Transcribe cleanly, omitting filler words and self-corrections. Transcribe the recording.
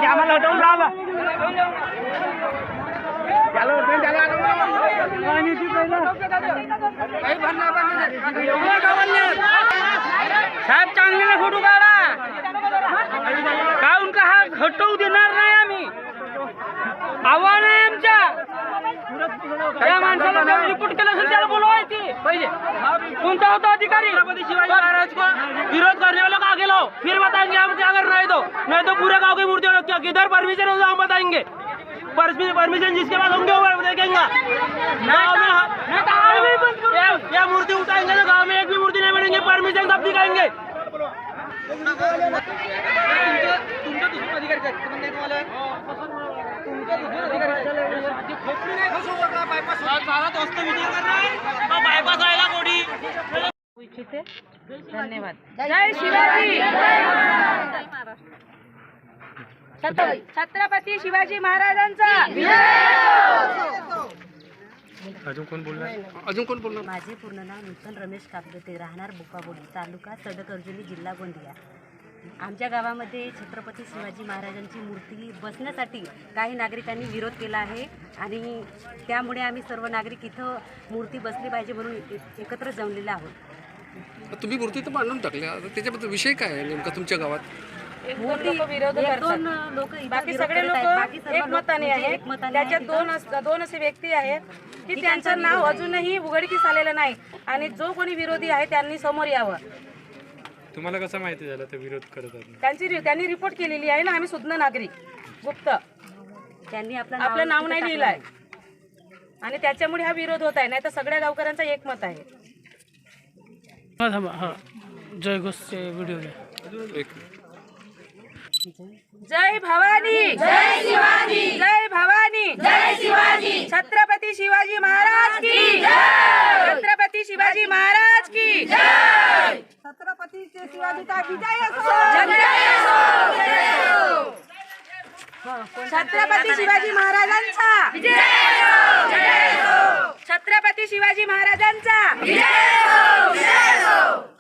आम्हाला हटवून राहिला साहेब चांगले फोटो काढा का उनका हा हटवू देणार नाही आम्ही आव्हान आहे आमच्या त्या माणसाला रिपोर्ट केलं असेल त्याला बोलवायची पहिले कोणता होता अधिकारी छत्रपति शिवाजी महाराज को विरोध करने वालों को आगे लाओ फिर बताएंगे हम क्या कर रहे तो नहीं तो पूरे गांव की मूर्तियों को क्या किधर परमिशन होगा हम बताएंगे परमिशन जिसके पास होंगे वो देखेंगे ये मूर्ति उठाएंगे तो गांव में एक भी मूर्ति नहीं बनेंगे परमिशन सब दिखाएंगे धन्यवाद। जय शिवाजी। छत्रपती शिवाजी महाराजांचा अजून कोण बोलणार? माझे पूर्ण नाव नूतन रमेश कापगते, राहणार बुकाबोडी, तालुका सडक-अर्जुनी, जिल्हा गोंदिया। आमच्या गावामध्ये छत्रपती शिवाजी महाराजांची मूर्ती बसण्यासाठी काही नागरिकांनी विरोध केला आहे आणि त्यामुळे आम्ही सर्व नागरिक इथं मूर्ती बसली पाहिजे म्हणून एकत्र जमलेले आहोत। तुम्ही मूर्ती तर बांधून टाकल्या, त्याच्याबद्दल विषय काय आहे नेमका तुमच्या गावात? दोन लोक बाकी सगळे लोक एकमताने आहेत। त्याच्यात दोन असे व्यक्ती आहेत की त्यांचं नाव अजूनही उघडकीस आलेलं नाही आणि जो कोणी विरोधी आहे त्यांनी समोर यावं। तुम्हाला कसं माहिती झालं ते विरोध करत आहेत? त्यांनी रिपोर्ट केलेली आहे ना, आम्ही सुज्ञ नागरिक गुप्त त्यांनी आपलं नाव नाही लिहिलं आहे आणि त्याच्यामुळे हा विरोध होत आहे, नाही तर सगळ्या गावकऱ्यांचा एकमत आहे। जय घोषचे व्हिडिओ जय भवानी, जय शिवाजी, जय भवानी, जय शिवाजी, छत्रपती शिवाजी महाराज की जय, छत्रपती शिवाजी महाराज की जय, छत्रपती शिवाजी का विजय असो, छत्रपती शिवाजी महाराजांचा विजय असो, छत्रपती शिवाजी महाराजांचा विजय असो।